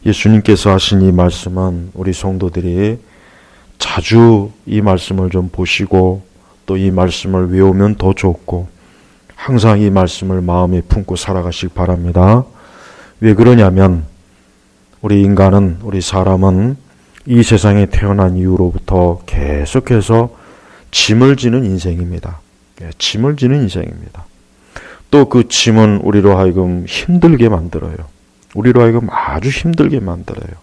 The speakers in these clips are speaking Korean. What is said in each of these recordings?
예수님께서 하신 이 말씀은 우리 성도들이 자주 이 말씀을 좀 보시고 또 이 말씀을 외우면 더 좋고 항상 이 말씀을 마음에 품고 살아가시기 바랍니다. 왜 그러냐면 우리 인간은, 우리 사람은 이 세상에 태어난 이후로부터 계속해서 짐을 지는 인생입니다. 짐을 지는 인생입니다. 또 그 짐은 우리로 하여금 힘들게 만들어요. 우리로 하여금 아주 힘들게 만들어요.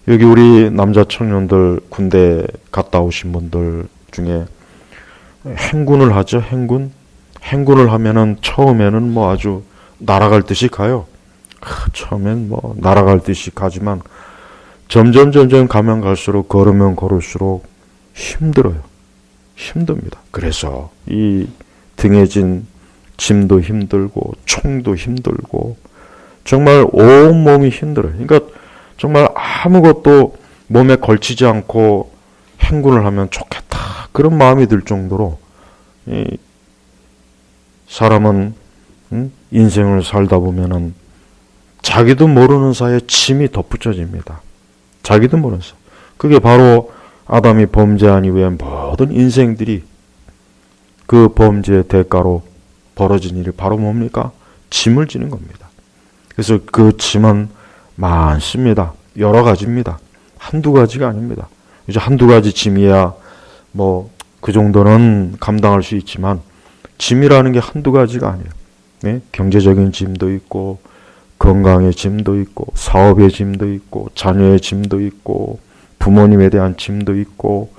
여기 우리 남자 청년들 군대 갔다 오신 분들 중에 행군을 하죠. 행군을 하면은 처음에는 뭐 아주 날아갈 듯이 가요. 처음엔 뭐 날아갈 듯이 가지만 점점 가면 갈수록 걸으면 걸을수록 힘들어요. 힘듭니다. 그래서 이 등에 진 짐도 힘들고 총도 힘들고 정말 온몸이 힘들어요. 그러니까 정말 아무것도 몸에 걸치지 않고 행군을 하면 좋겠다. 그런 마음이 들 정도로 사람은 인생을 살다 보면은 자기도 모르는 사이에 짐이 덧붙여집니다. 자기도 모르는 사이. 그게 바로 아담이 범죄한 이후에 모든 인생들이 그 범죄의 대가로 벌어진 일이 바로 뭡니까? 짐을 지는 겁니다. 그래서 그 짐은 많습니다. 여러 가지입니다. 한두 가지가 아닙니다. 이제 한두 가지 짐이야 뭐 그 정도는 감당할 수 있지만 짐이라는 게 한두 가지가 아니에요. 네? 경제적인 짐도 있고 건강의 짐도 있고 사업의 짐도 있고 자녀의 짐도 있고 부모님에 대한 짐도 있고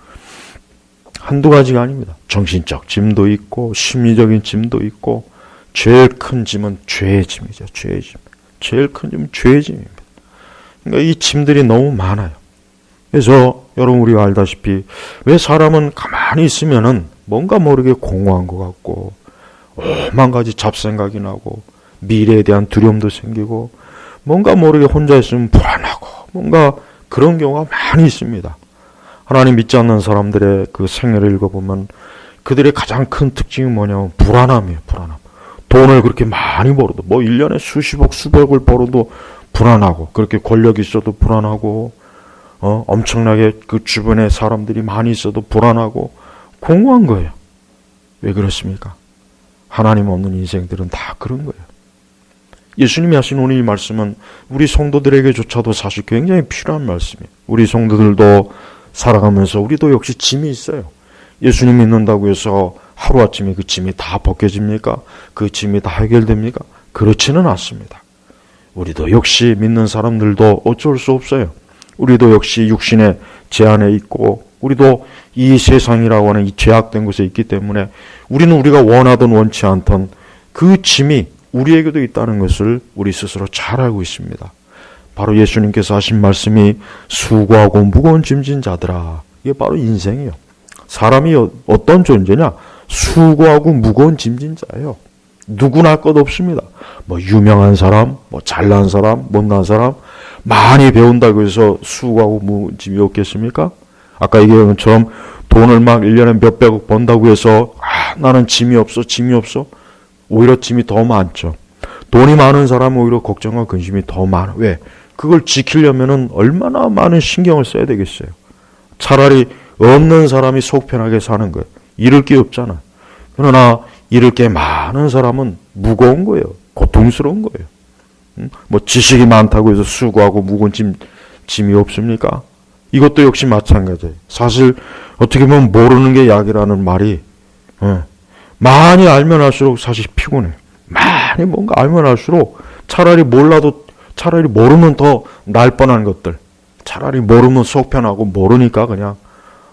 한두 가지가 아닙니다. 정신적 짐도 있고 심리적인 짐도 있고 제일 큰 짐은 죄의 짐이죠. 죄의 짐. 제일 큰 짐은 죄의 짐입니다. 그러니까 이 짐들이 너무 많아요. 그래서 여러분 우리가 알다시피 왜 사람은 가만히 있으면은 뭔가 모르게 공허한 것 같고 오만 가지 잡생각이 나고 미래에 대한 두려움도 생기고 뭔가 모르게 혼자 있으면 불안하고 뭔가 그런 경우가 많이 있습니다. 하나님 믿지 않는 사람들의 그 생애를 읽어보면 그들의 가장 큰 특징이 뭐냐면 불안함이에요. 불안함. 돈을 그렇게 많이 벌어도 뭐 1년에 수십억 수백을 벌어도 불안하고 그렇게 권력이 있어도 불안하고 엄청나게 그 주변에 사람들이 많이 있어도 불안하고 공허한 거예요. 왜 그렇습니까? 하나님 없는 인생들은 다 그런 거예요. 예수님이 하신 오늘 이 말씀은 우리 성도들에게조차도 사실 굉장히 필요한 말씀이에요. 우리 성도들도 살아가면서 우리도 역시 짐이 있어요. 예수님 믿는다고 해서 하루아침에 그 짐이 다 벗겨집니까? 그 짐이 다 해결됩니까? 그렇지는 않습니다. 우리도 역시 믿는 사람들도 어쩔 수 없어요. 우리도 역시 육신의 제한에 있고 우리도 이 세상이라고 하는 이 죄악된 곳에 있기 때문에 우리는 우리가 원하든 원치 않던 그 짐이 우리에게도 있다는 것을 우리 스스로 잘 알고 있습니다. 바로 예수님께서 하신 말씀이 수고하고 무거운 짐진 자들아. 이게 바로 인생이에요. 사람이 어떤 존재냐? 수고하고 무거운 짐진 자예요. 누구나 할 것 없습니다. 뭐 유명한 사람, 뭐 잘난 사람, 못난 사람, 많이 배운다고 해서 수고하고 무거운 짐이 없겠습니까? 아까 얘기한 것처럼 돈을 막 1년에 몇백억 번다고 해서 나는 짐이 없어. 오히려 짐이 더 많죠. 돈이 많은 사람은 오히려 걱정과 근심이 더 많아. 왜? 그걸 지키려면은 얼마나 많은 신경을 써야 되겠어요. 차라리 없는 사람이 속 편하게 사는 거예요. 잃을 게 없잖아. 그러나 잃을 게 많은 사람은 무거운 거예요. 고통스러운 거예요. 뭐 지식이 많다고 해서 수고하고 무거운 짐이 없습니까? 이것도 역시 마찬가지예요. 사실 어떻게 보면 모르는 게 약이라는 말이 많이 알면 알수록 사실 피곤해요. 많이 뭔가 알면 알수록 차라리 모르면 더 날 뻔한 것들. 차라리 모르면 속 편하고 모르니까 그냥.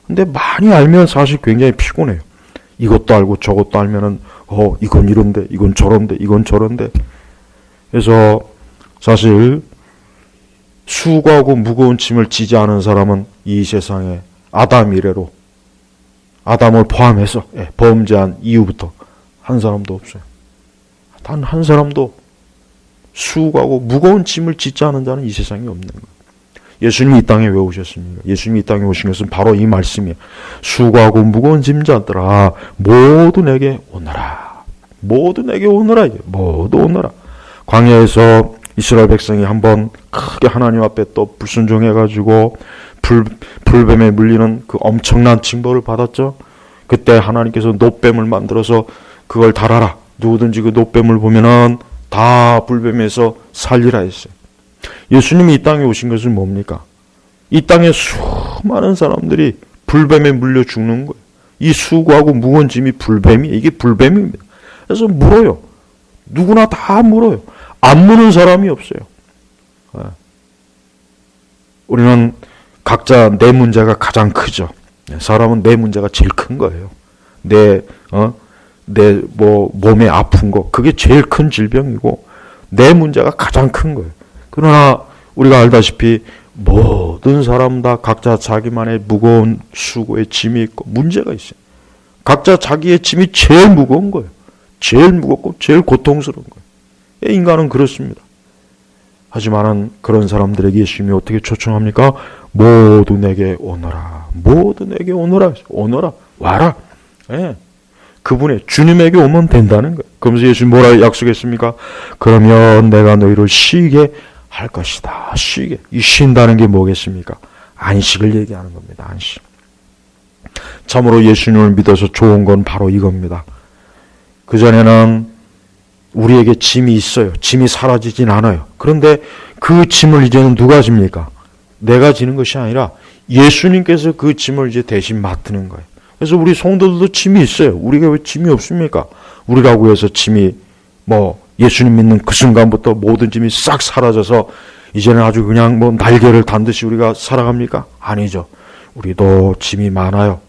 근데 많이 알면 사실 굉장히 피곤해요. 이것도 알고 저것도 알면은 이건 이런데 이건 저런데. 그래서 사실 수고하고 무거운 짐을 지지 않은 사람은 이 세상에 아담 이래로 아담을 포함해서 범죄한 이후부터 한 사람도 없어요. 단 한 사람도 수고하고 무거운 짐을 짓지 않은 자는 이 세상에 없는 거예요. 예수님이 이 땅에 왜 오셨습니까? 예수님이 이 땅에 오신 것은 바로 이 말씀이에요. 수고하고 무거운 짐자들아 모두 내게 오너라. 모두 내게 오너라. 모두 오너라. 광야에서 이스라엘 백성이 한번 크게 하나님 앞에 또 불순종해가지고 불뱀에 물리는 그 엄청난 징벌을 받았죠. 그때 하나님께서 놋뱀을 만들어서 그걸 달아라. 누구든지 그 놋뱀을 보면은 다 불뱀에서 살리라 했어요. 예수님이 이 땅에 오신 것은 뭡니까? 이 땅에 수많은 사람들이 불뱀에 물려 죽는 거예요. 이 수고하고 무거운 짐이 불뱀이에요. 이게 불뱀입니다. 그래서 물어요. 누구나 다 물어요. 안 무는 사람이 없어요. 우리는 각자 내 문제가 가장 크죠. 사람은 내 문제가 제일 큰 거예요. 내 몸에 아픈 거, 그게 제일 큰 질병이고, 내 문제가 가장 큰 거예요. 그러나 우리가 알다시피 모든 사람 다 각자 자기만의 무거운 수고의 짐이 있고 문제가 있어요. 각자 자기의 짐이 제일 무거운 거예요. 제일 무겁고 제일 고통스러운 거예요. 인간은 그렇습니다. 하지만은 그런 사람들에게 예수님이 어떻게 초청합니까? 모두 내게 오너라. 모두 내게 오너라. 오너라. 와라. 예. 그분의 주님에게 오면 된다는 거예요. 그러면서 예수님 뭐라 약속했습니까? 그러면 내가 너희를 쉬게 할 것이다. 쉬게. 이 쉰다는 게 뭐겠습니까? 안식을 얘기하는 겁니다. 안식. 참으로 예수님을 믿어서 좋은 건 바로 이겁니다. 그전에는 우리에게 짐이 있어요. 짐이 사라지진 않아요. 그런데 그 짐을 이제는 누가 집니까? 내가 지는 것이 아니라 예수님께서 그 짐을 이제 대신 맡는 거예요. 그래서 우리 성도들도 짐이 있어요. 우리가 왜 짐이 없습니까? 우리라고 해서 짐이 예수님 믿는 그 순간부터 모든 짐이 싹 사라져서 이제는 아주 그냥 날개를 단 듯이 우리가 살아갑니까? 아니죠. 우리도 짐이 많아요.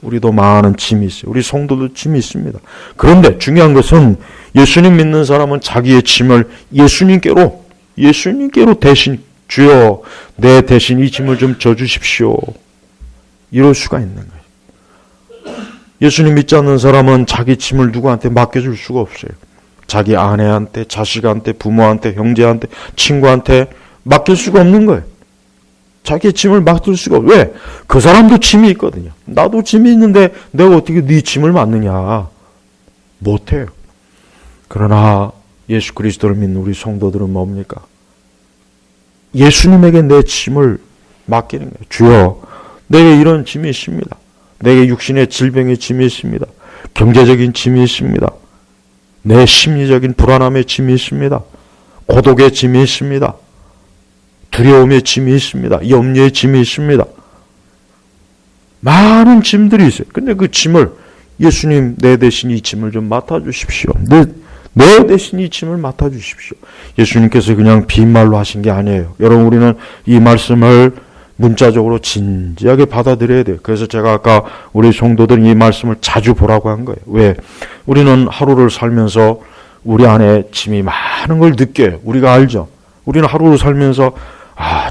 우리도 많은 짐이 있어요. 우리 성도도 짐이 있습니다. 그런데 중요한 것은 예수님 믿는 사람은 자기의 짐을 예수님께로 대신 주여 내 대신 이 짐을 좀 져주십시오. 이럴 수가 있는 거예요. 예수님 믿지 않는 사람은 자기 짐을 누구한테 맡겨줄 수가 없어요. 자기 아내한테, 자식한테, 부모한테, 형제한테, 친구한테 맡길 수가 없는 거예요. 자기의 짐을 맡길 수가 없어요. 왜? 그 사람도 짐이 있거든요. 나도 짐이 있는데 내가 어떻게 네 짐을 맡느냐. 못해요. 그러나 예수 그리스도를 믿는 우리 성도들은 뭡니까? 예수님에게 내 짐을 맡기는 거예요. 주여, 내게 이런 짐이 있습니다. 내게 육신의 질병의 짐이 있습니다. 경제적인 짐이 있습니다. 내 심리적인 불안함의 짐이 있습니다. 고독의 짐이 있습니다. 두려움의 짐이 있습니다. 염려의 짐이 있습니다. 많은 짐들이 있어요. 근데 그 짐을 예수님 내 대신 이 짐을 좀 맡아주십시오. 내 대신 이 짐을 맡아주십시오. 예수님께서 그냥 빈말로 하신 게 아니에요. 여러분 우리는 이 말씀을 문자적으로 진지하게 받아들여야 돼요. 그래서 제가 아까 우리 성도들 이 말씀을 자주 보라고 한 거예요. 왜? 우리는 하루를 살면서 우리 안에 짐이 많은 걸 느껴요. 우리가 알죠? 우리는 하루를 살면서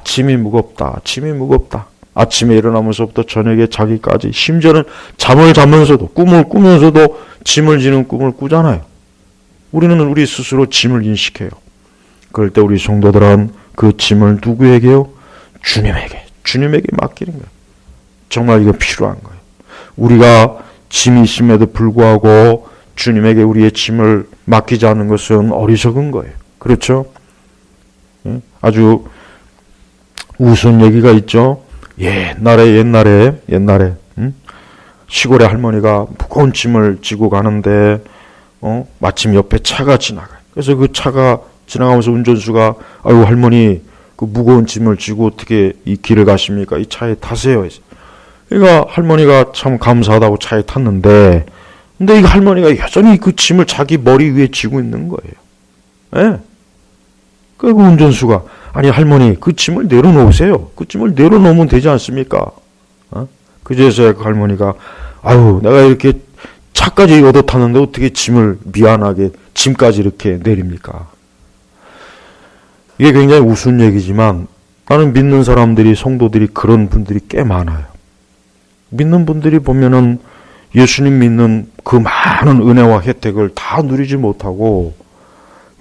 짐이 무겁다. 짐이 무겁다. 아침에 일어나면서부터 저녁에 자기까지 심지어는 잠을 자면서도 꿈을 꾸면서도 짐을 지는 꿈을 꾸잖아요. 우리는 우리 스스로 짐을 인식해요. 그럴 때 우리 성도들은 그 짐을 누구에게요? 주님에게 맡기는 거예요. 정말 이거 필요한 거예요. 우리가 짐이 있음에도 불구하고 주님에게 우리의 짐을 맡기지 않는 것은 어리석은 거예요. 그렇죠? 아주 우스운 얘기가 있죠. 옛날에 시골의 할머니가 무거운 짐을 지고 가는데 마침 옆에 차가 지나가요. 그래서 그 차가 지나가면서 운전수가 아유 할머니 그 무거운 짐을 지고 어떻게 이 길을 가십니까? 이 차에 타세요. 그러니까 할머니가 참 감사하다고 차에 탔는데 근데 이 할머니가 여전히 그 짐을 자기 머리 위에 지고 있는 거예요. 예? 그리고 운전수가 아니 할머니 그 짐을 내려놓으세요. 그 짐을 내려놓으면 되지 않습니까? 그제서야 그 할머니가 아유 내가 이렇게 차까지 얻어 탔는데 어떻게 짐을 미안하게 짐까지 이렇게 내립니까? 이게 굉장히 우스운 얘기지만 나는 믿는 사람들이 성도들이 그런 분들이 꽤 많아요. 믿는 분들이 보면은 예수님 믿는 그 많은 은혜와 혜택을 다 누리지 못하고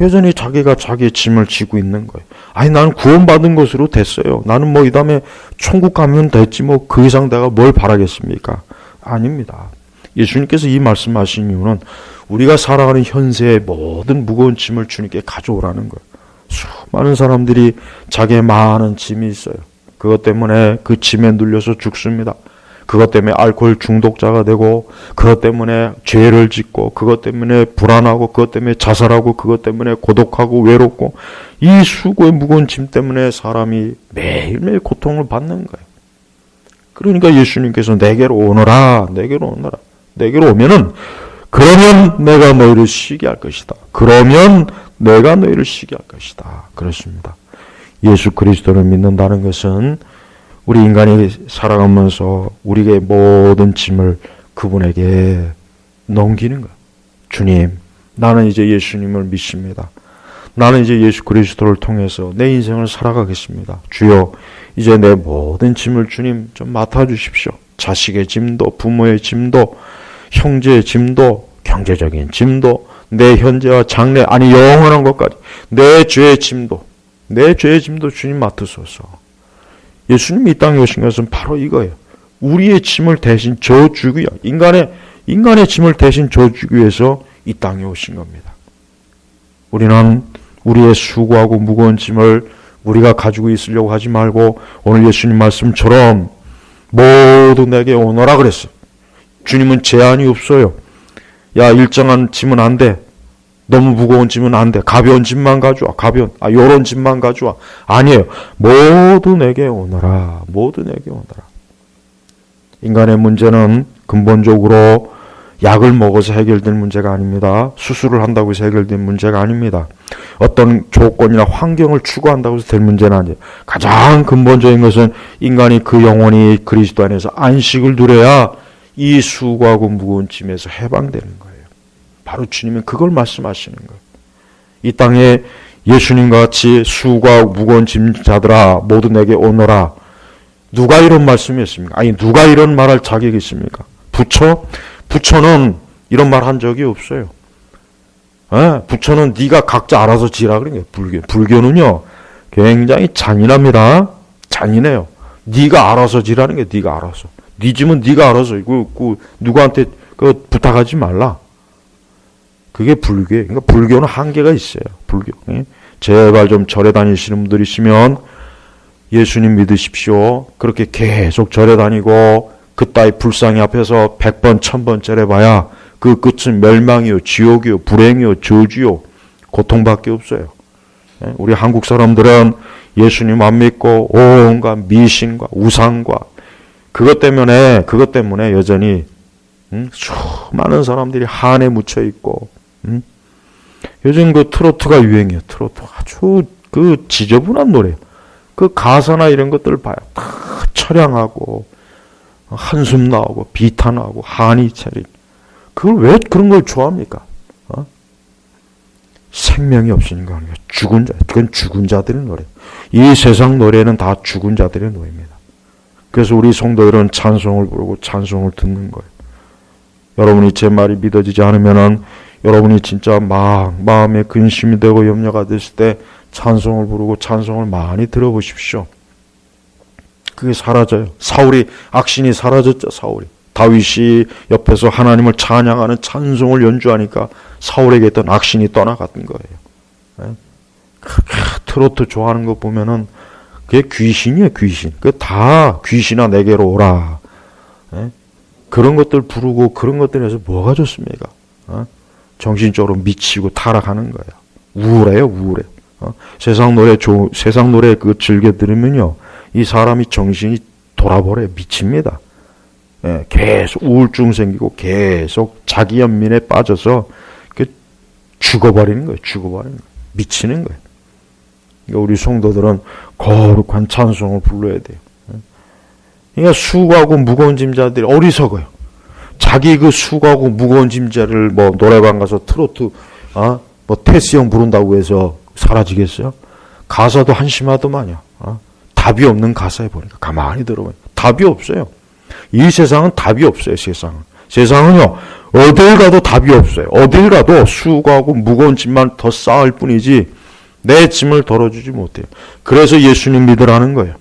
여전히 자기가 자기의 짐을 지고 있는 거예요. 아니 나는 구원받은 것으로 됐어요. 나는 이 다음에 천국 가면 됐지 그 이상 내가 뭘 바라겠습니까? 아닙니다. 예수님께서 이 말씀하신 이유는 우리가 살아가는 현세의 모든 무거운 짐을 주님께 가져오라는 거예요. 수많은 사람들이 자기의 많은 짐이 있어요. 그것 때문에 그 짐에 눌려서 죽습니다. 그것 때문에 알코올 중독자가 되고, 그것 때문에 죄를 짓고, 그것 때문에 불안하고, 그것 때문에 자살하고, 그것 때문에 고독하고 외롭고, 이 수고의 무거운 짐 때문에 사람이 매일매일 고통을 받는 거예요. 그러니까 예수님께서 내게로 오너라, 내게로 오너라. 내게로 오면은, 그러면 내가 너희를 쉬게 할 것이다. 그러면 내가 너희를 쉬게 할 것이다. 그렇습니다. 예수 그리스도를 믿는다는 것은 우리 인간이 살아가면서 우리의 모든 짐을 그분에게 넘기는 거예요. 주님, 나는 이제 예수님을 믿습니다. 나는 이제 예수 그리스도를 통해서 내 인생을 살아가겠습니다. 주여, 이제 내 모든 짐을 주님 좀 맡아주십시오. 자식의 짐도, 부모의 짐도, 형제의 짐도, 경제적인 짐도, 내 현재와 장래, 아니 영원한 것까지 내 죄의 짐도, 내 죄의 짐도 주님 맡으소서. 예수님이 이 땅에 오신 것은 바로 이거예요. 우리의 짐을 대신 져주기 위해, 인간의 짐을 대신 져주기 위해서 이 땅에 오신 겁니다. 우리는 우리의 수고하고 무거운 짐을 우리가 가지고 있으려고 하지 말고 오늘 예수님 말씀처럼 모두 내게 오너라 그랬어요. 주님은 제한이 없어요. 야, 일정한 짐은 안 돼. 너무 무거운 짐은 안 돼. 가벼운 짐만 가져와. 요런 짐만 가져와. 아니에요. 모두 내게 오너라. 모두 내게 오너라. 인간의 문제는 근본적으로 약을 먹어서 해결될 문제가 아닙니다. 수술을 한다고 해서 해결된 문제가 아닙니다. 어떤 조건이나 환경을 추구한다고 해서 될 문제는 아니에요. 가장 근본적인 것은 인간이 그 영혼이 그리스도 안에서 안식을 누려야 이 수고하고 무거운 짐에서 해방되는 거예요. 바로 주님은 그걸 말씀하시는 거예요. 이 땅에 예수님과 같이 수고하고 무거운 짐자들아 모두 내게 오너라. 누가 이런 말씀이었습니까? 아니, 누가 이런 말할 자격이 있습니까? 부처는 이런 말 한 적이 없어요. 부처는 네가 각자 알아서 지라 그런 거예요. 불교는요 굉장히 잔인합니다. 잔인해요. 네가 알아서 지라는 게 네가 알아서. 네 짐은 네가 알아서. 누구한테 부탁하지 말라. 그게 불교예요. 그러니까 불교는 한계가 있어요. 불교. 제발 좀 절에 다니시는 분들 있으면 예수님 믿으십시오. 그렇게 계속 절에 다니고 그따위 불상이 앞에서 100번, 1000번 절해봐야 그 끝은 멸망이요, 지옥이요, 불행이요, 저주요, 고통밖에 없어요. 우리 한국 사람들은 예수님 안 믿고 온갖 미신과 우상과 그것 때문에 여전히 수많은 사람들이 한에 묻혀 있고, 요즘 그 트로트가 유행이에요. 트로트 아주 그 지저분한 노래예요. 그 가사나 이런 것들을 봐요. 다 처량하고 한숨 나오고 비탄하고 한이 차린. 그걸 왜 그런 걸 좋아합니까? 생명이 없으니까 죽은 자, 그건 죽은 자들의 노래. 이 세상 노래는 다 죽은 자들의 노래입니다. 그래서 우리 성도들은 찬송을 부르고 찬송을 듣는 거예요. 여러분이 제 말이 믿어지지 않으면은 여러분이 진짜 마음에 근심이 되고 염려가 됐을 때 찬송을 부르고 찬송을 많이 들어보십시오. 그게 사라져요. 악신이 사라졌죠. 사울이. 다윗이 옆에서 하나님을 찬양하는 찬송을 연주하니까 사울에게 있던 악신이 떠나갔던 거예요. 트로트 좋아하는 거 보면은 그게 귀신이에요. 귀신. 그게 다 귀신아 내게로 오라. 그런 것들 부르고 그런 것들에서 뭐가 좋습니까? 정신적으로 미치고 타락하는 거예요. 우울해요. 우울해. 세상 노래 그 즐겨 들으면요, 이 사람이 정신이 돌아버려요. 미칩니다. 계속 우울증 생기고 계속 자기 연민에 빠져서 죽어버리는 거예요. 미치는 거예요. 그러니까 우리 성도들은 거룩한 찬송을 불러야 돼요. 그러니까 수고하고 무거운 짐자들이 어리석어요. 자기 그 수고하고 무거운 짐자를 노래방 가서 트로트, 테스 형 부른다고 해서 사라지겠어요? 가사도 한심하더만요. 답이 없는 가사에 보니까 가만히 들어보면 답이 없어요. 이 세상은 답이 없어요. 세상은요 어딜 가도 답이 없어요. 어딜 가도 수고하고 무거운 짐만 더 쌓을 뿐이지 내 짐을 덜어주지 못해요. 그래서 예수님 믿으라는 거예요.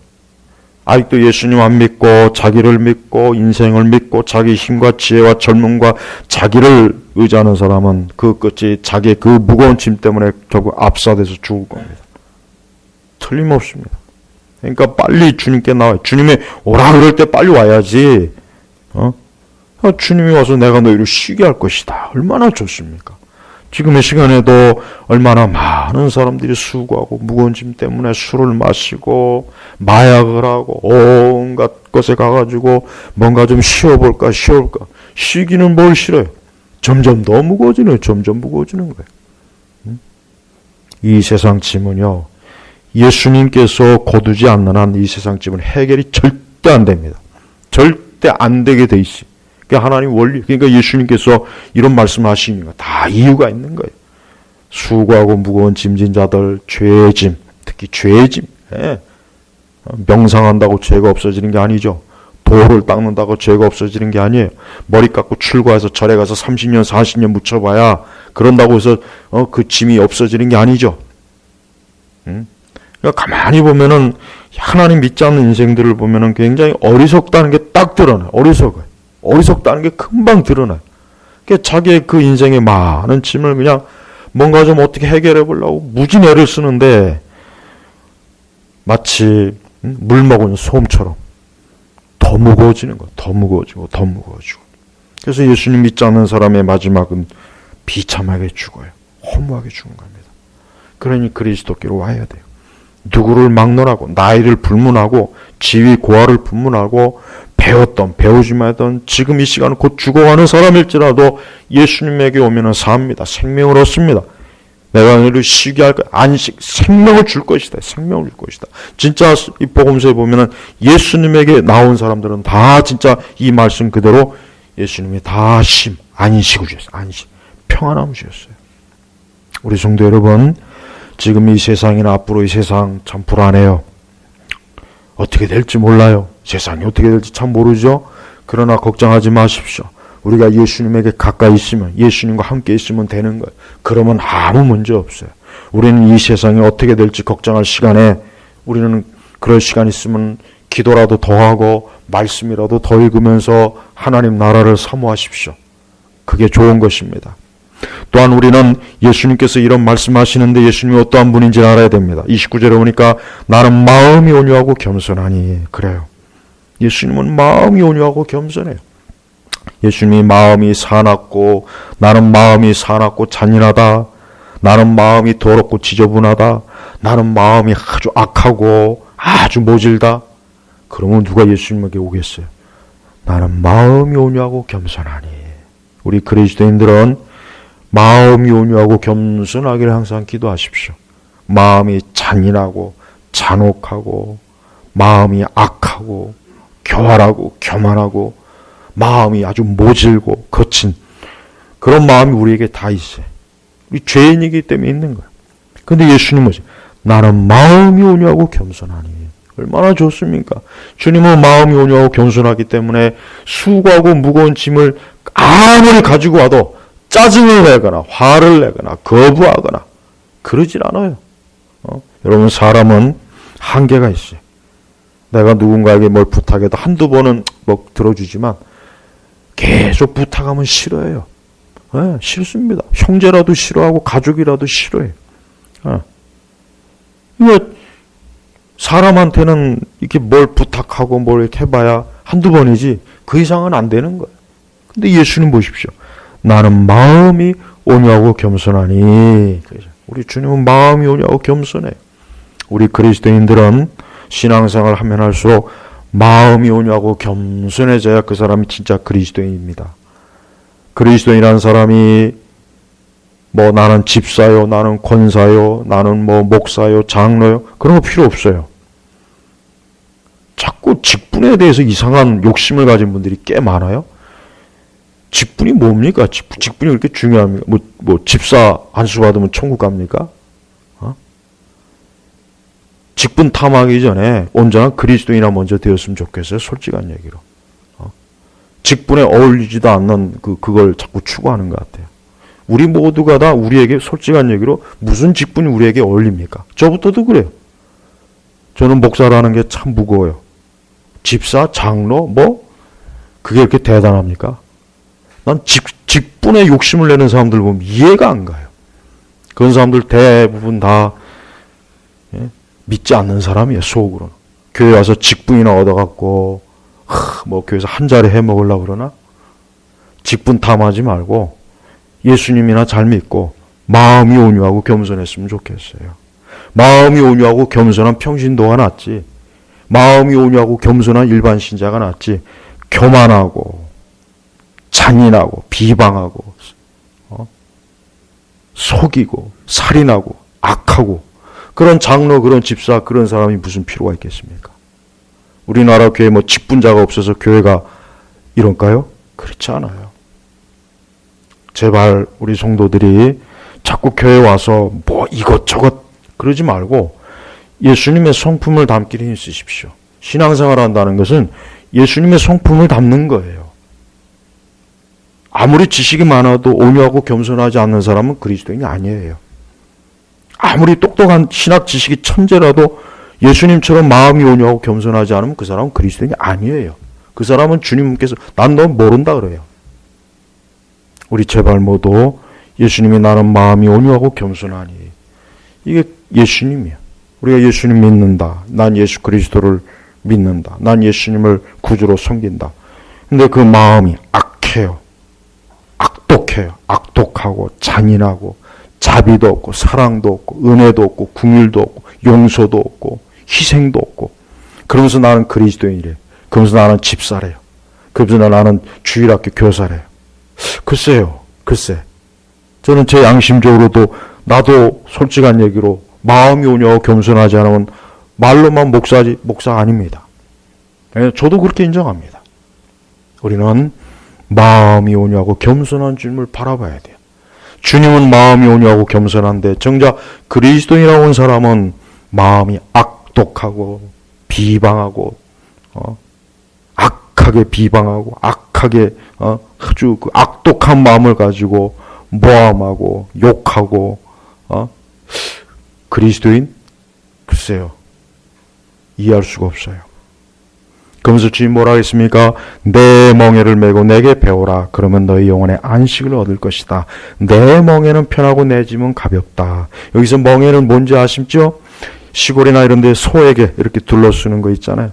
아직도 예수님 안 믿고 자기를 믿고 인생을 믿고 자기 힘과 지혜와 젊음과 자기를 의지하는 사람은 그 끝이 자기의 그 무거운 짐 때문에 결국 압사돼서 죽을 겁니다. 틀림없습니다. 그러니까 빨리 주님께 나와요. 주님이 오라 그럴 때 빨리 와야지. 주님이 와서 내가 너희를 쉬게 할 것이다. 얼마나 좋습니까? 지금의 시간에도 얼마나 많은 사람들이 수고하고 무거운 짐 때문에 술을 마시고 마약을 하고 온갖 것에 가가지고 뭔가 좀 쉬어볼까. 쉬기는 뭘 싫어요. 점점 더 무거워지는 거예요. 이 세상 짐은요, 예수님께서 거두지 않는 한 이 세상 짐은 해결이 절대 안 됩니다. 절대 안 되게 돼 있어요. 그러니까 하나님 원리, 그러니까 예수님께서 이런 말씀하시는 거 다 이유가 있는 거예요. 수고하고 무거운 짐진 자들, 죄의 짐, 특히 죄의 짐. 명상한다고 죄가 없어지는 게 아니죠. 돌을 닦는다고 죄가 없어지는 게 아니에요. 머리 깎고 출가해서 절에 가서 30년, 40년 묻혀봐야 그런다고 해서 그 짐이 없어지는 게 아니죠. 그러니까 가만히 보면은 하나님 믿지 않는 인생들을 보면은 굉장히 어리석다는 게 딱 드러나요. 어리석다는 게 금방 드러나요. 그러니까 자기의 그 인생의 많은 짐을 그냥 뭔가 좀 어떻게 해결해 보려고 무진 애를 쓰는데 마치 물 먹은 솜처럼 더 무거워지는 거예요. 더 무거워지고. 그래서 예수님 믿지 않는 사람의 마지막은 비참하게 죽어요. 허무하게 죽은 겁니다. 그러니 그리스도께로 와야 돼요. 누구를 막론하고 나이를 불문하고 지위 고하를 불문하고 배웠던 배우지 말던 지금 이 시간은 곧 죽어가는 사람일지라도 예수님에게 오면은 삽니다. 생명을 얻습니다. 내가 너를 쉬게 할 거야. 안식, 생명을 줄 것이다. 진짜 이 복음서에 보면은 예수님에게 나온 사람들은 다 진짜 이 말씀 그대로 예수님이 다 안식을 주셨어요. 안식, 평안함을 주셨어요. 우리 성도 여러분, 지금 이 세상이나 앞으로 이 세상 참 불안해요. 어떻게 될지 몰라요. 세상이 어떻게 될지 참 모르죠. 그러나 걱정하지 마십시오. 우리가 예수님에게 가까이 있으면, 예수님과 함께 있으면 되는 거예요. 그러면 아무 문제 없어요. 우리는 이 세상이 어떻게 될지 걱정할 시간에 우리는 그럴 시간 있으면 기도라도 더 하고 말씀이라도 더 읽으면서 하나님 나라를 사모하십시오. 그게 좋은 것입니다. 또한 우리는 예수님께서 이런 말씀하시는데 예수님이 어떠한 분인지 알아야 됩니다. 29절에 보니까 나는 마음이 온유하고 겸손하니. 그래요. 예수님은 마음이 온유하고 겸손해요. 예수님이 마음이 사납고 나는 마음이 사납고 잔인하다. 나는 마음이 더럽고 지저분하다. 나는 마음이 아주 악하고 아주 모질다. 그러면 누가 예수님에게 오겠어요? 나는 마음이 온유하고 겸손하니. 우리 그리스도인들은 마음이 온유하고 겸손하기를 항상 기도하십시오. 마음이 잔인하고 잔혹하고 마음이 악하고 교활하고 교만하고 마음이 아주 모질고 거친 그런 마음이 우리에게 다 있어요. 우리 죄인이기 때문에 있는 거예요. 근데 예수님은 뭐지? 나는 마음이 온유하고 겸손하니. 얼마나 좋습니까? 주님은 마음이 온유하고 겸손하기 때문에 수고하고 무거운 짐을 아무리 가지고 와도 짜증을 내거나 화를 내거나 거부하거나 그러질 않아요. 여러분, 사람은 한계가 있어요. 내가 누군가에게 뭘 부탁해도 한두 번은 뭐 들어주지만 계속 부탁하면 싫어해요. 네, 싫습니다. 형제라도 싫어하고 가족이라도 싫어해요. 이거 사람한테는 이렇게 뭘 부탁하고 뭘 이렇게 해봐야 한두 번이지 그 이상은 안 되는 거예요. 근데 예수님 보십시오. 나는 마음이 온유하고 겸손하니. 우리 주님은 마음이 온유하고 겸손해요. 우리 그리스도인들은 신앙생활을 하면 할수록 마음이 온유하고 겸손해져야 그 사람이 진짜 그리스도인입니다. 그리스도인이라는 사람이 뭐 나는 집사요, 나는 권사요, 나는 뭐 목사요, 장로요, 그런 거 필요 없어요. 자꾸 직분에 대해서 이상한 욕심을 가진 분들이 꽤 많아요. 직분이 뭡니까? 직분이 그렇게 중요합니까? 뭐 집사 안수 받으면 천국 갑니까? 직분 탐하기 전에 온전한 그리스도인이나 먼저 되었으면 좋겠어요. 솔직한 얘기로. 직분에 어울리지도 않는 그걸 자꾸 추구하는 것 같아요. 우리 모두가 다 우리에게 솔직한 얘기로 무슨 직분이 우리에게 어울립니까? 저부터도 그래요. 저는 목사라는 게 참 무거워요. 집사, 장로, 뭐 그게 이렇게 대단합니까? 난 직분에 욕심을 내는 사람들 보면 이해가 안 가요. 그런 사람들 대부분 다 믿지 않는 사람이에요, 속으로는. 교회 와서 직분이나 얻어갖고, 뭐 교회에서 한 자리 해 먹으려고 그러나? 직분 탐하지 말고, 예수님이나 잘 믿고, 마음이 온유하고 겸손했으면 좋겠어요. 마음이 온유하고 겸손한 평신도가 낫지, 마음이 온유하고 겸손한 일반 신자가 낫지, 교만하고, 잔인하고, 비방하고, 속이고, 살인하고, 악하고, 그런 장로, 그런 집사, 그런 사람이 무슨 필요가 있겠습니까? 우리나라 교회 뭐 직분자가 없어서 교회가 이런가요? 그렇지 않아요. 제발 우리 성도들이 자꾸 교회 와서 뭐 이것저것 그러지 말고 예수님의 성품을 담기를 힘쓰십시오. 신앙생활 한다는 것은 예수님의 성품을 담는 거예요. 아무리 지식이 많아도 온유하고 겸손하지 않는 사람은 그리스도인이 아니에요. 아무리 똑똑한 신학 지식이 천재라도 예수님처럼 마음이 온유하고 겸손하지 않으면 그 사람은 그리스도인이 아니에요. 그 사람은 주님께서 난 너 모른다 그래요. 우리 제발 모두 예수님이 나는 마음이 온유하고 겸손하니, 이게 예수님이야. 우리가 예수님 믿는다. 난 예수 그리스도를 믿는다. 난 예수님을 구주로 섬긴다. 근데 그 마음이 악해요. 악독해요. 악독하고 잔인하고 자비도 없고 사랑도 없고 은혜도 없고 긍휼도 없고 용서도 없고 희생도 없고, 그러면서 나는 그리스도인이래. 그러면서 나는 집사래요. 그러면서 나는 주일학교 교사래요. 글쎄요. 글쎄. 저는 제 양심적으로도 나도 솔직한 얘기로 마음이 온유하고 겸손하지 않으면 말로만 목사지 목사 아닙니다. 저도 그렇게 인정합니다. 우리는 마음이 온유하고 겸손한 주님을 바라봐야 돼요. 주님은 마음이 온유하고 겸손한데 정작 그리스도인이라고 하는 사람은 마음이 악독하고 비방하고 악하게 비방하고 악하게 아주 그 악독한 마음을 가지고 모함하고 욕하고 그리스도인? 글쎄요. 이해할 수가 없어요. 그러면서 주님 뭐라 했습니까? 내 멍에를 메고 내게 배우라. 그러면 너희 영혼의 안식을 얻을 것이다. 내 멍에는 편하고 내 짐은 가볍다. 여기서 멍에는 뭔지 아십죠? 시골이나 이런 데 소에게 이렇게 둘러쓰는 거 있잖아요.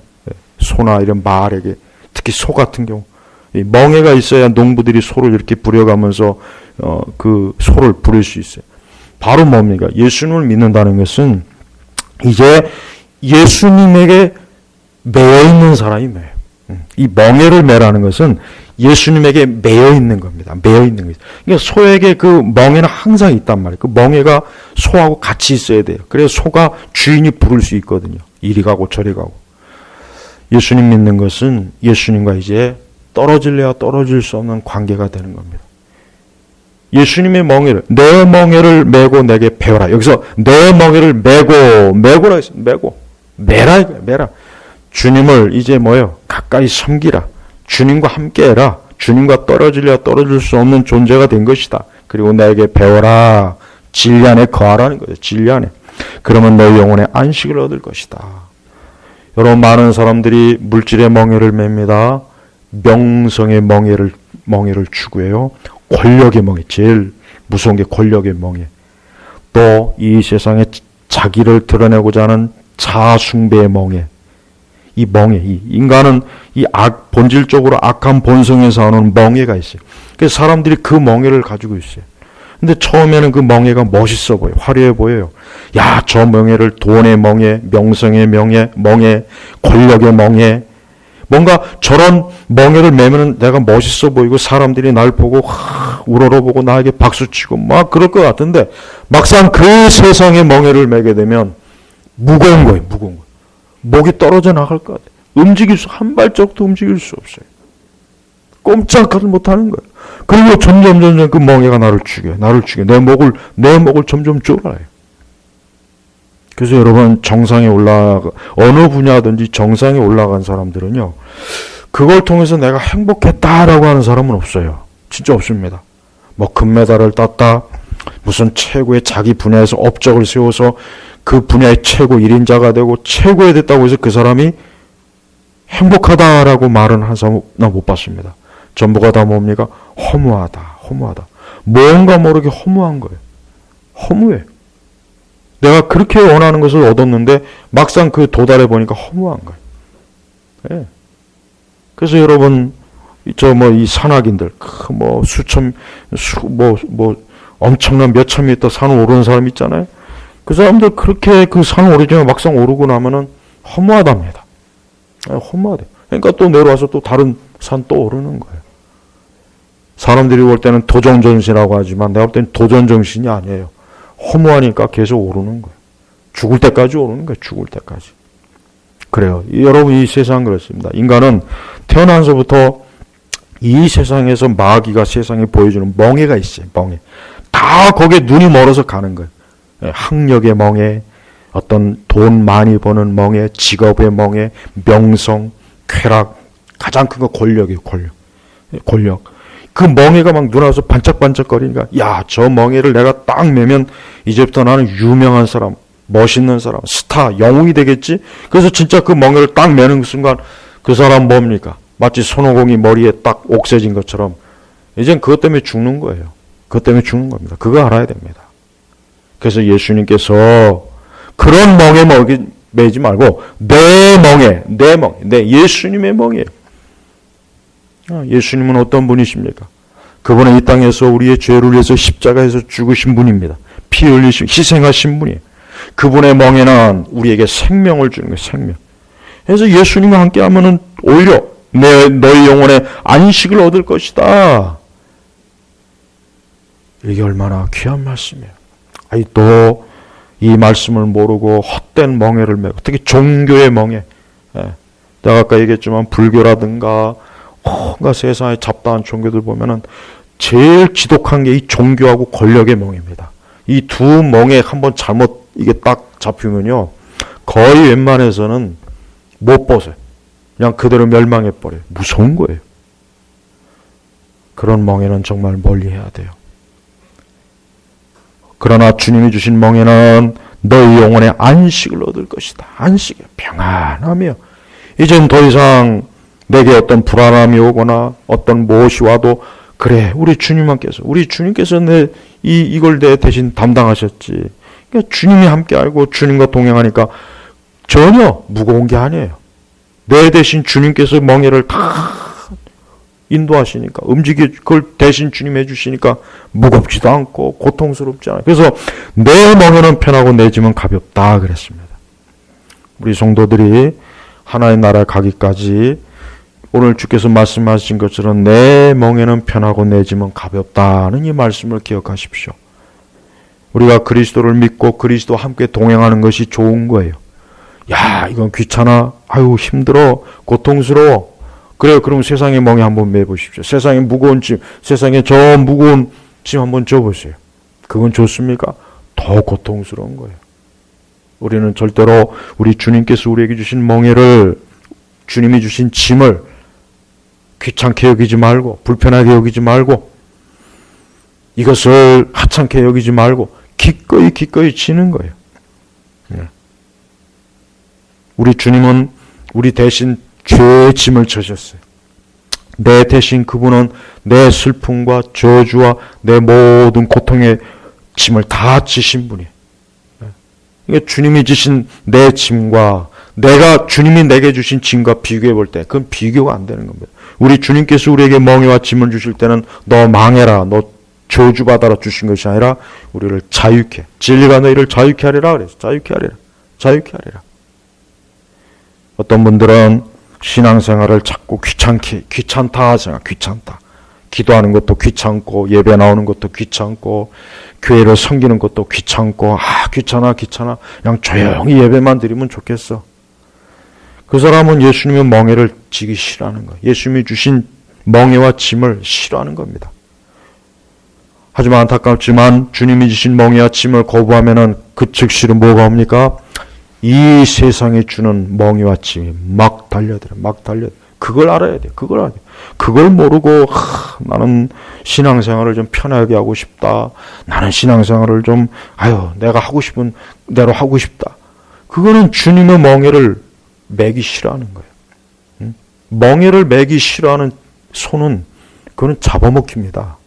소나 이런 말에게, 특히 소 같은 경우. 이 멍에가 있어야 농부들이 소를 이렇게 부려가면서 그 소를 부릴 수 있어요. 바로 뭡니까? 예수님을 믿는다는 것은 이제 예수님에게 매여 있는 사람이 매요. 이 멍에를 매라는 것은 예수님에게 매여 있는 겁니다. 매여 있는 거죠. 그러니까 소에게 그 멍에는 항상 있단 말이에요. 그 멍에가 소하고 같이 있어야 돼요. 그래서 소가 주인이 부를 수 있거든요. 이리 가고 저리 가고. 예수님 믿는 것은 예수님과 이제 떨어질래야 떨어질 수 없는 관계가 되는 겁니다. 예수님의 멍에를, 내 멍에를 메고 내게 배워라. 여기서 내 멍에를 메고라 했어요. 매라. 주님을 이제 뭐예요? 가까이 섬기라. 주님과 함께해라. 주님과 떨어질래야 떨어질 수 없는 존재가 된 것이다. 그리고 내게 배워라. 진리 안에 거하라는 거예요. 진리 안에. 그러면 너희 영혼의 안식을 얻을 것이다. 여러분, 많은 사람들이 물질의 멍에를 맵니다. 명성의 멍에를 추구해요. 권력의 멍에, 제일 무서운 게 권력의 멍에. 또 이 세상에 자기를 드러내고자 하는 자아숭배의 멍에. 이 멍에, 이 인간은 이 본질적으로 악한 본성에서 오는 멍에가 있어요. 그래서 사람들이 그 멍에를 가지고 있어요. 근데 처음에는 그 멍에가 멋있어 보여요. 화려해 보여요. 야, 저 멍에를 돈의 멍에, 명성의 멍에, 권력의 멍에, 뭔가 저런 멍에를 매면 내가 멋있어 보이고 사람들이 날 보고 우러러보고 나에게 박수치고 막 그럴 것 같은데, 막상 그 세상의 멍에를 매게 되면 무거운 거예요. 목이 떨어져 나갈 것 같아요. 한 발짝도 움직일 수 없어요. 꼼짝하지 못하는 거예요. 그리고 점점 그 멍에가 나를 죽여. 내 목을 점점 졸아요. 그래서 여러분, 어느 분야든지 정상에 올라간 사람들은요, 그걸 통해서 내가 행복했다라고 하는 사람은 없어요. 진짜 없습니다. 뭐 금메달을 땄다, 무슨 최고의 자기 분야에서 업적을 세워서 그 분야의 최고 1인자가 되고 최고에 됐다고 해서 그 사람이 행복하다라고 말은 한 사람 나 못 봤습니다. 전부가 다 뭡니까? 허무하다. 뭔가 모르게 허무한 거예요. 허무해. 내가 그렇게 원하는 것을 얻었는데 막상 그 도달해 보니까 허무한 거예요. 예. 그래서 여러분 이 산악인들 엄청난 몇천 미터 산 오르는 사람 있잖아요. 그 사람들 그렇게 그 산 오르지만 막상 오르고 나면은 허무하답니다. 허무하대. 그러니까 또 내려와서 또 다른 산 또 오르는 거예요. 사람들이 볼 때는 도전정신이라고 하지만 내가 볼 때는 도전정신이 아니에요. 허무하니까 계속 오르는 거예요. 죽을 때까지 오르는 거예요. 죽을 때까지. 그래요. 여러분, 이 세상 그렇습니다. 인간은 태어나서부터 이 세상에서 마귀가 세상에 보여주는 멍해가 있어요. 멍해. 다 거기에 눈이 멀어서 가는 거예요. 학력의 멍해, 어떤 돈 많이 버는 멍해, 직업의 멍해, 명성, 쾌락, 가장 큰 거 권력이에요. 권력. 그 멍해가 막 눈앞에서 반짝반짝거리니까 야, 저 멍해를 내가 딱 매면 이제부터 나는 유명한 사람, 멋있는 사람, 스타, 영웅이 되겠지? 그래서 진짜 그 멍해를 딱 매는 순간 그 사람 뭡니까? 마치 손오공이 머리에 딱 옥새진 것처럼 이젠 그것 때문에 죽는 거예요. 그것 때문에 죽는 겁니다. 그거 알아야 됩니다. 그래서 예수님께서 그런 멍에 매지 말고 내 멍에, 예수님의 멍이에요. 예수님은 어떤 분이십니까? 그분은 이 땅에서 우리의 죄를 위해서 십자가에서 죽으신 분입니다. 피 흘리시고 희생하신 분이에요. 그분의 멍에는 우리에게 생명을 주는 거예요. 생명. 그래서 예수님과 함께 하면은 오히려 너희 영혼의 안식을 얻을 것이다. 이게 얼마나 귀한 말씀이에요. 또 이 말씀을 모르고 헛된 멍에를 메고 특히 종교의 멍에. 내가 아까 얘기했지만 불교라든가 뭔가 세상에 잡다한 종교들 보면은 제일 지독한 게 이 종교하고 권력의 멍입니다. 이 두 멍에 한번 잘못 이게 딱 잡히면요, 거의 웬만해서는 못 벗어요. 그냥 그대로 멸망해 버려요. 무서운 거예요. 그런 멍에는 정말 멀리해야 돼요. 그러나 주님이 주신 멍에는 너희 영혼의 안식을 얻을 것이다. 안식이요, 평안하며 이젠 더 이상 내게 어떤 불안함이 오거나 어떤 무엇이 와도 그래, 우리 주님께서 이걸 내 대신 담당하셨지. 그러니까 주님이 함께 알고 주님과 동행하니까 전혀 무거운 게 아니에요. 내 대신 주님께서 멍에를 다 인도하시니까, 그걸 대신 주님 해주시니까 무겁지도 않고 고통스럽지 않아요. 그래서 내 멍에는 편하고 내 짐은 가볍다 그랬습니다. 우리 성도들이 하나의 나라에 가기까지 오늘 주께서 말씀하신 것처럼 내 멍에는 편하고 내 짐은 가볍다는 이 말씀을 기억하십시오. 우리가 그리스도를 믿고 그리스도와 함께 동행하는 것이 좋은 거예요. 야, 이건 귀찮아. 아유, 힘들어. 고통스러워. 그래요. 그럼 세상의 멍에 한번 매보십시오. 세상의 무거운 짐, 세상의 저 무거운 짐 한번 져보세요. 그건 좋습니까? 더 고통스러운 거예요. 우리는 절대로 우리 주님께서 우리에게 주신 멍에를, 주님이 주신 짐을 귀찮게 여기지 말고, 불편하게 여기지 말고, 이것을 하찮게 여기지 말고 기꺼이 지는 거예요. 우리 주님은 우리 대신 죄의 짐을 져셨어요. 내 대신 그분은 내 슬픔과 저주와 내 모든 고통의 짐을 다 지신 분이에요. 그러니까 주님이 지신 내 짐과 주님이 내게 주신 짐과 비교해 볼 때 그건 비교가 안 되는 겁니다. 우리 주님께서 우리에게 멍에와 짐을 주실 때는 너 망해라, 너 저주받아라 주신 것이 아니라 우리를 자유케, 진리가 너희를 자유케 하리라 그래서 자유케 하리라. 어떤 분들은 신앙생활을 자꾸 귀찮다 생각, 귀찮다. 기도하는 것도 귀찮고, 예배 나오는 것도 귀찮고, 교회를 섬기는 것도 귀찮고, 귀찮아. 그냥 조용히 예배만 드리면 좋겠어. 그 사람은 예수님의 멍에를 지기 싫어하는 거예요. 예수님이 주신 멍에와 짐을 싫어하는 겁니다. 하지만 안타깝지만 주님이 주신 멍에와 짐을 거부하면은 그 즉시로 뭐가 옵니까? 이 세상에 주는 멍에와 짐이 막 달려들어. 그걸 알아야 돼. 그걸 모르고 나는 신앙생활을 좀 편하게 하고 싶다. 나는 신앙생활을 좀 내가 하고 싶은 대로 하고 싶다. 그거는 주님의 멍에를 매기 싫어하는 거예요. 멍에를 매기 싫어하는 소는 그거는 잡아먹힙니다.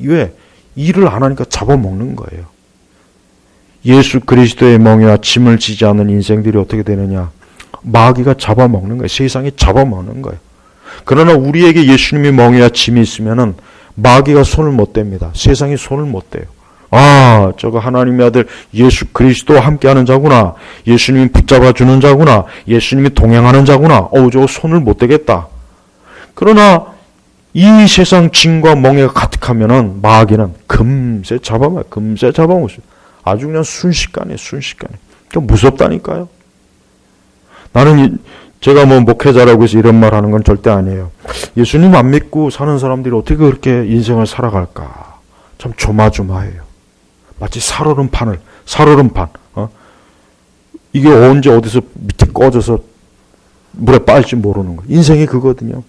왜? 일을 안 하니까 잡아먹는 거예요. 예수 그리스도의 멍에와 짐을 지지 않는 인생들이 어떻게 되느냐? 마귀가 잡아먹는 거예요. 세상이 잡아먹는 거예요. 그러나 우리에게 예수님이 멍에와 짐이 있으면은 마귀가 손을 못 댑니다. 세상이 손을 못 대요. 아, 저거 하나님의 아들 예수 그리스도와 함께하는 자구나. 예수님이 붙잡아 주는 자구나. 예수님이 동행하는 자구나. 저거 손을 못 대겠다. 그러나 이 세상 짐과 멍에가 가득하면은 마귀는 금세 잡아먹어요. 금세 잡아먹어요. 아주 그냥 순식간에. 그러니까 무섭다니까요. 나는 제가 뭐 목회자라고 해서 이런 말 하는 건 절대 아니에요. 예수님 안 믿고 사는 사람들이 어떻게 그렇게 인생을 살아갈까? 참 조마조마해요. 마치 살얼음판. 이게 언제 어디서 밑에 꺼져서 물에 빠질지 모르는 거예요. 인생이 그거거든요.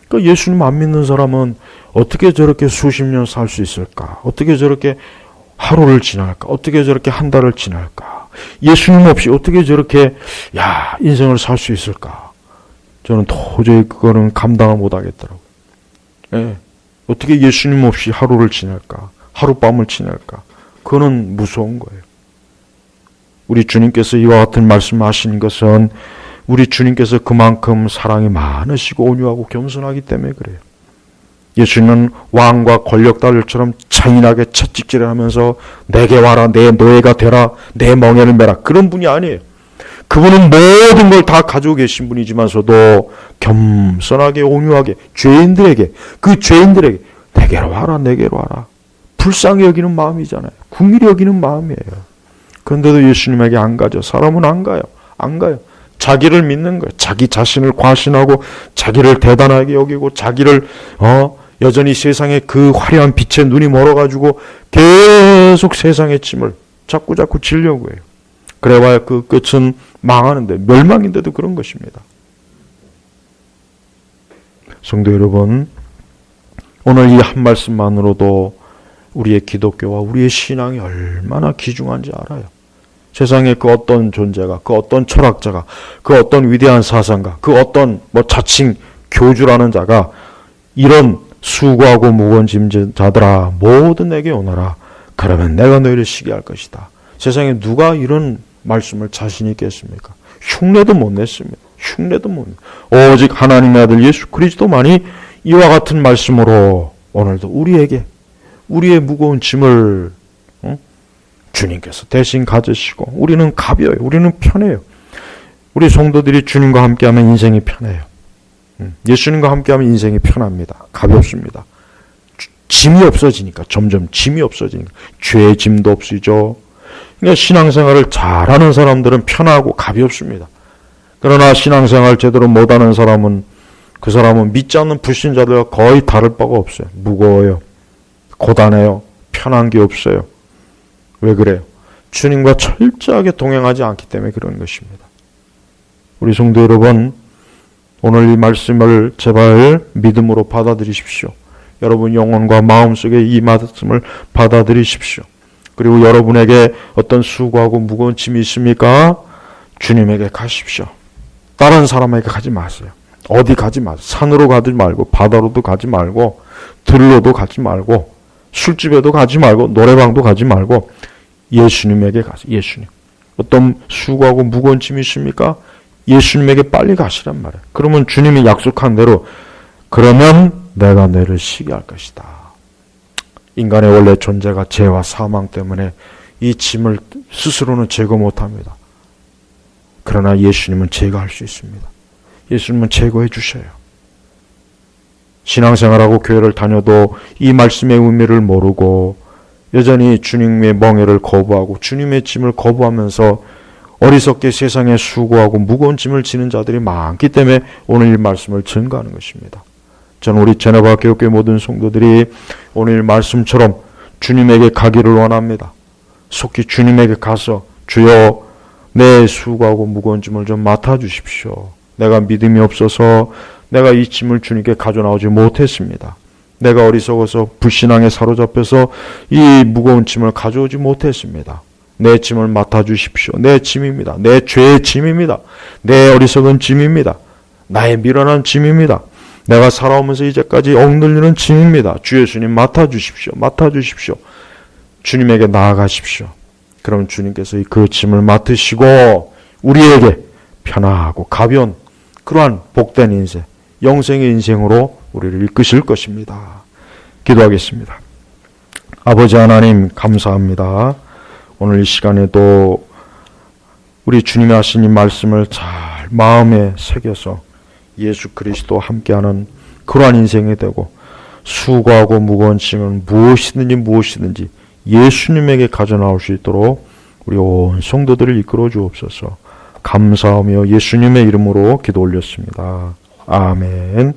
그러니까 예수님 안 믿는 사람은 어떻게 저렇게 수십 년 살 수 있을까? 어떻게 저렇게 하루를 지날까? 어떻게 저렇게 한 달을 지날까? 예수님 없이 어떻게 저렇게 인생을 살 수 있을까? 저는 도저히 그거는 감당을 못 하겠더라고요. 예. 어떻게 예수님 없이 하루를 지낼까? 하룻밤을 지낼까? 그거는 무서운 거예요. 우리 주님께서 이와 같은 말씀하시는 것은 우리 주님께서 그만큼 사랑이 많으시고 온유하고 겸손하기 때문에 그래요. 예수님은 왕과 권력달들처럼 잔인하게 채찍질을 하면서 내게 와라, 내 노예가 되라, 내 멍에를 메라, 그런 분이 아니에요. 그분은 모든 걸 다 가지고 계신 분이지만서도 겸손하게 온유하게 죄인들에게 내게로 와라 불쌍히 여기는 마음이잖아요. 긍휼히 여기는 마음이에요. 그런데도 예수님에게 안 가죠. 사람은 안 가요. 자기를 믿는 거예요. 자기 자신을 과신하고 자기를 대단하게 여기고 자기를 여전히 세상의 그 화려한 빛에 눈이 멀어가지고 계속 세상의 짐을 자꾸 지려고 해요. 그래봐야 그 끝은 망하는데, 멸망인데도 그런 것입니다. 성도 여러분, 오늘 이 한 말씀만으로도 우리의 기독교와 우리의 신앙이 얼마나 귀중한지 알아요. 세상에 그 어떤 존재가, 그 어떤 철학자가, 그 어떤 위대한 사상가, 그 어떤 자칭 교주라는 자가 이런 수고하고 무거운 짐자들아 모두 내게 오너라. 그러면 내가 너희를 쉬게 할 것이다. 세상에 누가 이런 말씀을 자신 있겠습니까? 흉내도 못 냈습니다. 오직 하나님의 아들 예수 그리스도만이 이와 같은 말씀으로 오늘도 우리에게 우리의 무거운 짐을 주님께서 대신 가지시고, 우리는 가벼워요. 우리는 편해요. 우리 성도들이 주님과 함께하면 인생이 편해요. 예수님과 함께하면 인생이 편합니다. 가볍습니다. 짐이 없어지니까, 점점 짐이 없어지니까 죄의 짐도 없어지죠. 그러니까 신앙생활을 잘하는 사람들은 편하고 가볍습니다. 그러나 신앙생활 제대로 못하는 사람은, 그 사람은 믿지 않는 불신자들과 거의 다를 바가 없어요. 무거워요. 고단해요. 편한 게 없어요. 왜 그래요? 주님과 철저하게 동행하지 않기 때문에 그런 것입니다. 우리 성도 여러분, 오늘 이 말씀을 제발 믿음으로 받아들이십시오. 여러분 영혼과 마음속에 이 말씀을 받아들이십시오. 그리고 여러분에게 어떤 수고하고 무거운 짐이 있습니까? 주님에게 가십시오. 다른 사람에게 가지 마세요. 어디 가지 마세요. 산으로 가지 말고, 바다로도 가지 말고, 들로도 가지 말고, 술집에도 가지 말고, 노래방도 가지 말고, 예수님에게 가세요. 예수님. 어떤 수고하고 무거운 짐이 있습니까? 예수님에게 빨리 가시란 말이에요. 그러면 주님이 약속한 대로, 그러면 내가 너를 쉬게 할 것이다. 인간의 원래 존재가 죄와 사망 때문에 이 짐을 스스로는 제거 못합니다. 그러나 예수님은 제거할 수 있습니다. 예수님은 제거해 주셔요. 신앙생활하고 교회를 다녀도 이 말씀의 의미를 모르고 여전히 주님의 멍에를 거부하고 주님의 짐을 거부하면서 어리석게 세상에 수고하고 무거운 짐을 지는 자들이 많기 때문에 오늘 이 말씀을 증거하는 것입니다. 저는 우리 제네바 교회 모든 성도들이 오늘 이 말씀처럼 주님에게 가기를 원합니다. 속히 주님에게 가서 주여 내 수고하고 무거운 짐을 좀 맡아주십시오. 내가 믿음이 없어서 내가 이 짐을 주님께 가져나오지 못했습니다. 내가 어리석어서 불신앙에 사로잡혀서 이 무거운 짐을 가져오지 못했습니다. 내 짐을 맡아주십시오. 내 짐입니다. 내 죄의 짐입니다. 내 어리석은 짐입니다. 나의 미련한 짐입니다. 내가 살아오면서 이제까지 억눌리는 짐입니다. 주 예수님 맡아주십시오. 맡아주십시오. 주님에게 나아가십시오. 그럼 주님께서 그 짐을 맡으시고 우리에게 편하고 가벼운 그러한 복된 인생, 영생의 인생으로 우리를 이끄실 것입니다. 기도하겠습니다. 아버지 하나님 감사합니다. 오늘 이 시간에도 우리 주님이 하신 이 말씀을 잘 마음에 새겨서 예수 그리스도와 함께하는 그러한 인생이 되고 수고하고 무거운 짐은 무엇이든지 예수님에게 가져나올 수 있도록 우리 온 성도들을 이끌어 주옵소서. 감사하며 예수님의 이름으로 기도 올렸습니다. 아멘.